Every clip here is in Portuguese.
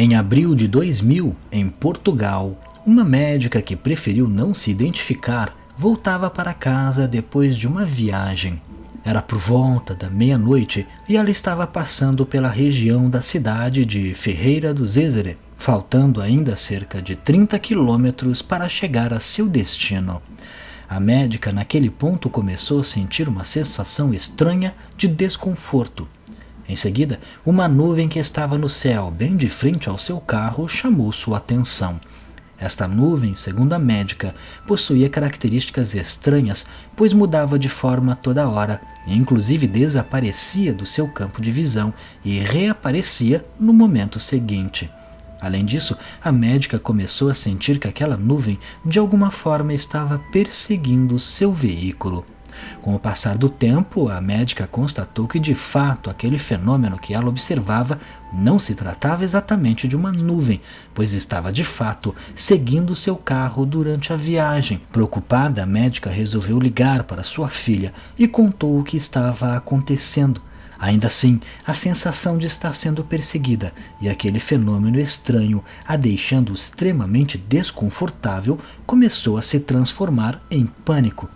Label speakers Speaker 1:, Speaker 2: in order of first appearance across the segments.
Speaker 1: Em abril de 2000, em Portugal, uma médica que preferiu não se identificar voltava para casa depois de uma viagem. Era por volta da meia-noite e ela estava passando pela região da cidade de Ferreira do Zézere, faltando ainda cerca de 30 quilômetros para chegar a seu destino. A médica naquele ponto começou a sentir uma sensação estranha de desconforto. Em seguida, uma nuvem que estava no céu, bem de frente ao seu carro, chamou sua atenção. Esta nuvem, segundo a médica, possuía características estranhas, pois mudava de forma toda hora, e inclusive desaparecia do seu campo de visão e reaparecia no momento seguinte. Além disso, a médica começou a sentir que aquela nuvem de alguma forma estava perseguindo seu veículo. Com o passar do tempo, a médica constatou que de fato aquele fenômeno que ela observava não se tratava exatamente de uma nuvem, pois estava de fato seguindo seu carro durante a viagem. Preocupada, a médica resolveu ligar para sua filha e contou o que estava acontecendo. Ainda assim, a sensação de estar sendo perseguida e aquele fenômeno estranho, a deixando extremamente desconfortável, começou a se transformar em pânico.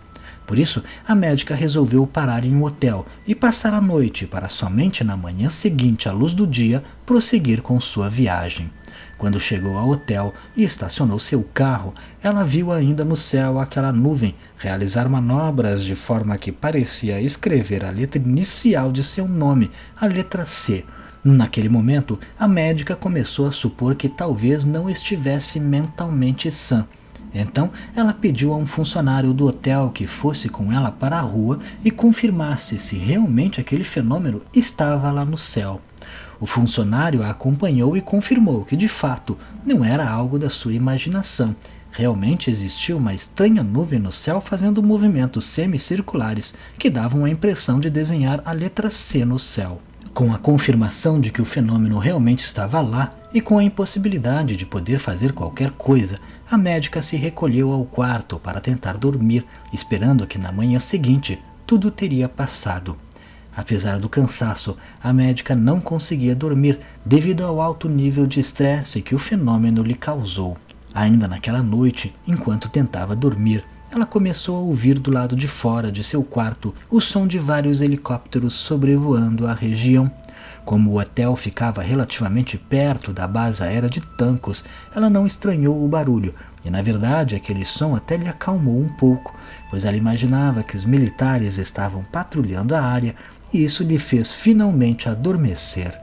Speaker 1: Por isso, a médica resolveu parar em um hotel e passar a noite para somente na manhã seguinte à luz do dia prosseguir com sua viagem. Quando chegou ao hotel e estacionou seu carro, ela viu ainda no céu aquela nuvem realizar manobras de forma que parecia escrever a letra inicial de seu nome, a letra C. Naquele momento, a médica começou a supor que talvez não estivesse mentalmente sã. Então, ela pediu a um funcionário do hotel que fosse com ela para a rua e confirmasse se realmente aquele fenômeno estava lá no céu. O funcionário a acompanhou e confirmou que, de fato, não era algo da sua imaginação. Realmente existia uma estranha nuvem no céu fazendo movimentos semicirculares que davam a impressão de desenhar a letra C no céu. Com a confirmação de que o fenômeno realmente estava lá e com a impossibilidade de poder fazer qualquer coisa, a médica se recolheu ao quarto para tentar dormir, esperando que na manhã seguinte tudo teria passado. Apesar do cansaço, a médica não conseguia dormir devido ao alto nível de estresse que o fenômeno lhe causou. Ainda naquela noite, enquanto tentava dormir, ela começou a ouvir do lado de fora de seu quarto o som de vários helicópteros sobrevoando a região. Como o hotel ficava relativamente perto da base aérea de Tancos, ela não estranhou o barulho, e na verdade aquele som até lhe acalmou um pouco, pois ela imaginava que os militares estavam patrulhando a área, e isso lhe fez finalmente adormecer.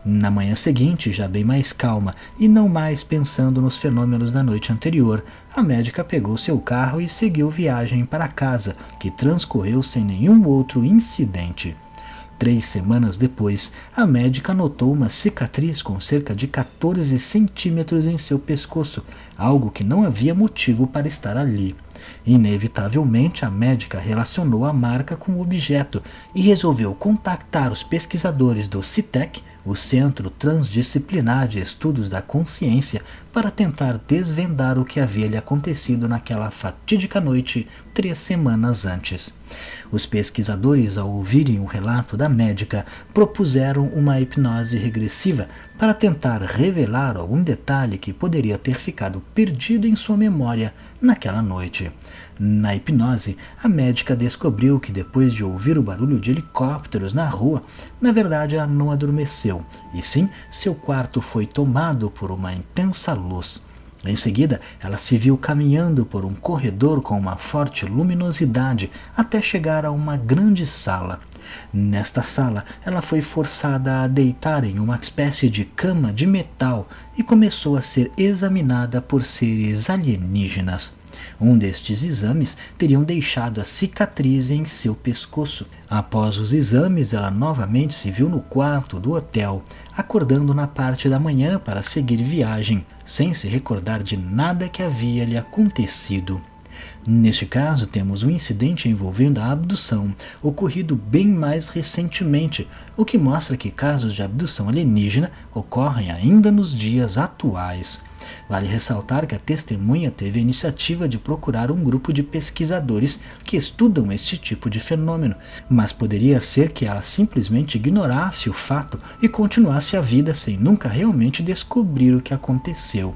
Speaker 1: Na manhã seguinte, já bem mais calma e não mais pensando nos fenômenos da noite anterior, a médica pegou seu carro e seguiu viagem para casa, que transcorreu sem nenhum outro incidente. 3 semanas depois, a médica notou uma cicatriz com cerca de 14 centímetros em seu pescoço, algo que não havia motivo para estar ali. Inevitavelmente, a médica relacionou a marca com o objeto e resolveu contactar os pesquisadores do CITEC, o Centro Transdisciplinar de Estudos da Consciência, para tentar desvendar o que havia lhe acontecido naquela fatídica noite 3 semanas antes. Os pesquisadores, ao ouvirem o relato da médica, propuseram uma hipnose regressiva para tentar revelar algum detalhe que poderia ter ficado perdido em sua memória naquela noite. Na hipnose, a médica descobriu que depois de ouvir o barulho de helicópteros na rua, na verdade ela não adormeceu, e sim seu quarto foi tomado por uma intensa luz. Em seguida, ela se viu caminhando por um corredor com uma forte luminosidade até chegar a uma grande sala. Nesta sala, ela foi forçada a deitar em uma espécie de cama de metal e começou a ser examinada por seres alienígenas. Um destes exames teriam deixado a cicatriz em seu pescoço. Após os exames, ela novamente se viu no quarto do hotel, acordando na parte da manhã para seguir viagem, sem se recordar de nada que havia lhe acontecido. Neste caso, temos um incidente envolvendo a abdução, ocorrido bem mais recentemente, o que mostra que casos de abdução alienígena ocorrem ainda nos dias atuais. Vale ressaltar que a testemunha teve a iniciativa de procurar um grupo de pesquisadores que estudam este tipo de fenômeno, mas poderia ser que ela simplesmente ignorasse o fato e continuasse a vida sem nunca realmente descobrir o que aconteceu.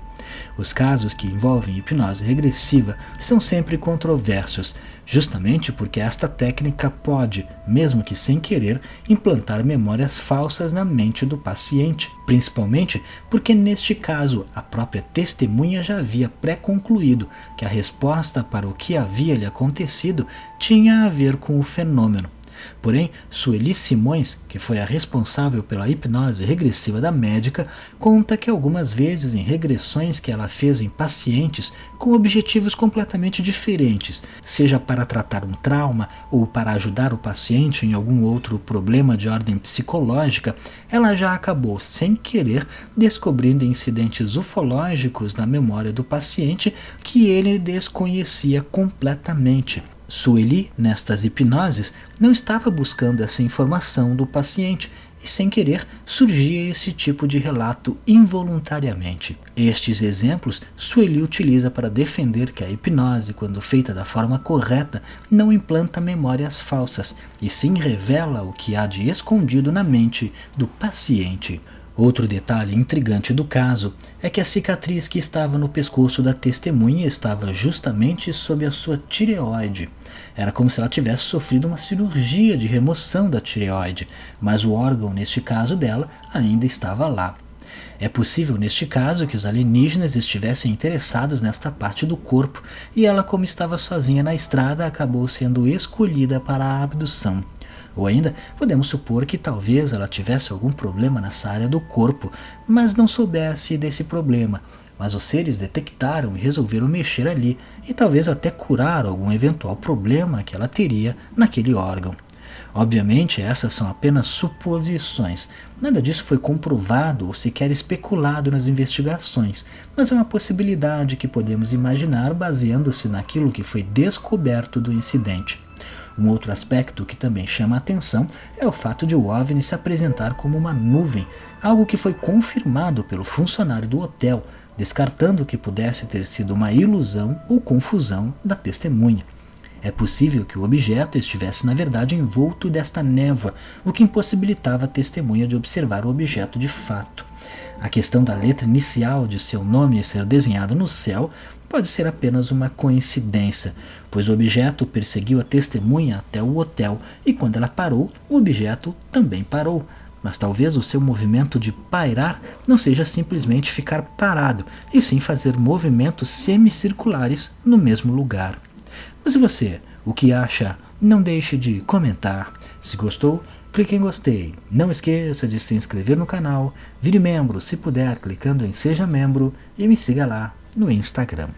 Speaker 1: Os casos que envolvem hipnose regressiva são sempre controversos, justamente porque esta técnica pode, mesmo que sem querer, implantar memórias falsas na mente do paciente, principalmente porque neste caso a própria testemunha já havia pré-concluído que a resposta para o que havia lhe acontecido tinha a ver com o fenômeno. Porém, Sueli Simões, que foi a responsável pela hipnose regressiva da médica, conta que algumas vezes em regressões que ela fez em pacientes com objetivos completamente diferentes, seja para tratar um trauma ou para ajudar o paciente em algum outro problema de ordem psicológica, ela já acabou sem querer descobrindo incidentes ufológicos na memória do paciente que ele desconhecia completamente. Sueli, nestas hipnoses, não estava buscando essa informação do paciente e, sem querer, surgia esse tipo de relato involuntariamente. Estes exemplos Sueli utiliza para defender que a hipnose, quando feita da forma correta, não implanta memórias falsas, e sim revela o que há de escondido na mente do paciente. Outro detalhe intrigante do caso é que a cicatriz que estava no pescoço da testemunha estava justamente sob a sua tireoide. Era como se ela tivesse sofrido uma cirurgia de remoção da tireoide, mas o órgão, neste caso dela, ainda estava lá. É possível, neste caso, que os alienígenas estivessem interessados nesta parte do corpo e ela, como estava sozinha na estrada, acabou sendo escolhida para a abdução. Ou ainda, podemos supor que talvez ela tivesse algum problema nessa área do corpo, mas não soubesse desse problema. Mas os seres detectaram e resolveram mexer ali, e talvez até curar algum eventual problema que ela teria naquele órgão. Obviamente, essas são apenas suposições. Nada disso foi comprovado ou sequer especulado nas investigações, mas é uma possibilidade que podemos imaginar baseando-se naquilo que foi descoberto do incidente. Um outro aspecto que também chama a atenção é o fato de o OVNI se apresentar como uma nuvem, algo que foi confirmado pelo funcionário do hotel, descartando que pudesse ter sido uma ilusão ou confusão da testemunha. É possível que o objeto estivesse na verdade envolto desta névoa, o que impossibilitava a testemunha de observar o objeto de fato. A questão da letra inicial de seu nome ser desenhada no céu pode ser apenas uma coincidência, pois o objeto perseguiu a testemunha até o hotel e quando ela parou, o objeto também parou. Mas talvez o seu movimento de pairar não seja simplesmente ficar parado, e sim fazer movimentos semicirculares no mesmo lugar. Mas e você? O que acha? Não deixe de comentar. Se gostou, clique em gostei. Não esqueça de se inscrever no canal, vire membro se puder clicando em seja membro e me siga lá no Instagram.